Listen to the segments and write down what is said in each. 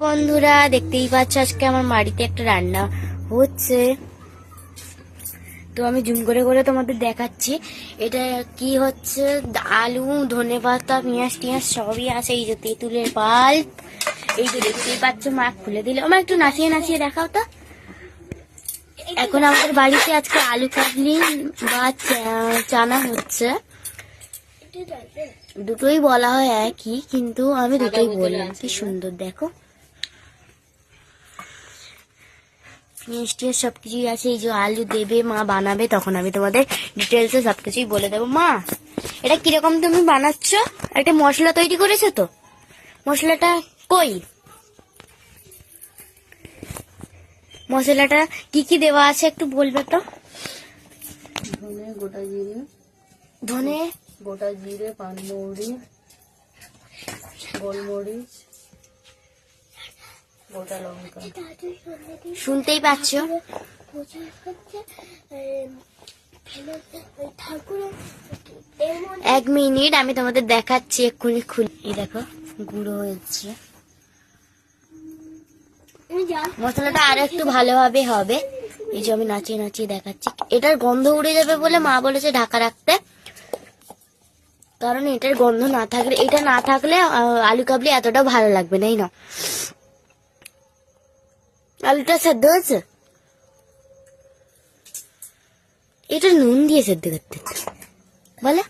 বন্ধুরা দেখতেই পাচ্ছ আজকে আমার বাড়িতে একটা রান্না হচ্ছে, তো আমি জুম করে করে তোমাদের দেখাচ্ছি এটা কি হচ্ছে। আলু, ধনেপাতা, পেঁয়াজ টিয়াজ সবই আছে। এই যে তেঁতুলের পাল্প, এই যে দেখতেই পাচ্ছ মা খুলে দিলে। আমার একটু নাচিয়ে নাচিয়ে দেখাও তো। এখন আমাদের বাড়িতে আজকে আলু কাবলি বা চানা হচ্ছে। দুটোই বলা হয় একই, কিন্তু আমি দুটোই বললাম। কি সুন্দর দেখো, মিষ্টি সবকিছুই আছে। এই যে আলু দেবে মা বানাবে, তখন আমি তোমাদের ডিটেলসে সবকিছুই বলে দেবো। মা, এটা কিরকম তুমি বানাচ্ছ? একটা মশলা তৈরি করেছো তো, মশলাটা কই? মশলাটা কি কি দেওয়া আছে একটু বলবে তো? ধনে, গোটা জিরে, ধনে, গোটা জিরে, পানমৌরি, গোলমরিচ, গোটা লঙ্কা। শুনতেই পাচ্ছ? এক মিনিট, আমি তোমাদের দেখাচ্ছি এক্ষুনি খুলে। এই দেখো গুঁড়ো হয়েছে। মশলাটা আর একটু ভালোভাবে হবে। এই যে আমি নাচিয়ে নাচিয়ে দেখাচ্ছি। এটার গন্ধ উড়ে যাবে বলে মা বলেছে ঢাকা রাখতে, কারণ এটার গন্ধ না থাকলে, এটা না থাকলে আলু কাবলি এতটাও ভালো লাগবে না। এই না, আলুটা সেদ্ধ হয়েছে। এটা নুন দিয়ে সেদ্ধ করতে বলে,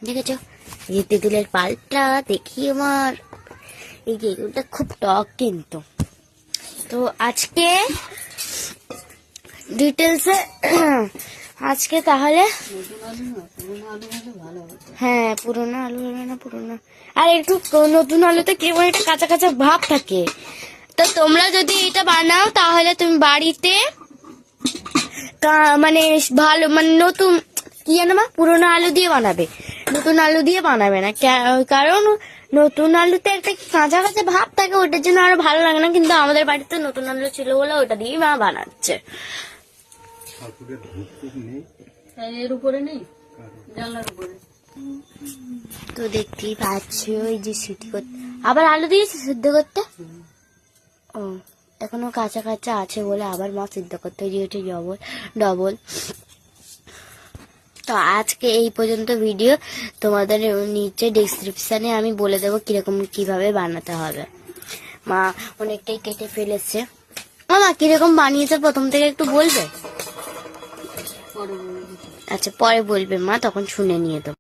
দেখেছো? এই তেঁতুলের পাল্পটা দেখি আমার, এই যে এগুলোটা খুব টক কিন্তু। তো আজকে ডিটেলসে আজকে তাহলে, হ্যাঁ পুরোনো আলু হলে না, পুরোনো আর একটু নতুন আলুতে কেমন একটা কাঁচা কাঁচা ভাব থাকে। তো তোমরা যদি এটা বানাও তাহলে তুমি বাড়িতে মানে ভালো, মানে নতুন কি জানো মা, পুরোনো আলু দিয়ে বানাবে, নতুন আলু দিয়ে বানাবে না। কারণ নতুন আলুতে একটা কাঁচা কাঁচা ভাব থাকে, ওটার জন্য আরো ভালো লাগে না। কিন্তু আমাদের বাড়িতে নতুন আলু ছিল বলে ওটা দিয়েই মা বানাচ্ছে। এর উপরে নেই, জানলার উপরে। তো দেখতেই পাচ্ছ এই যে সিটি করতে আবার আলু দিয়েছে সিদ্ধ করতে। ও, এখনো কাঁচা কাঁচা আছে বলে আবার মা সিদ্ধ করতে দিয়েছে ডবল ডবল। তো আজকে এই পর্যন্ত ভিডিও। তোমাদের নিচে ডেসক্রিপশনে আমি বলে দেবো কিরকম কিভাবে বানাতে হবে। মা অনেকটাই কেটে ফেলেছে। মা কিরকম বানিয়েছে প্রথম থেকে একটু বলবে? আচ্ছা পরে বলবে মা, তখন শুনে নিয়ে দেবো।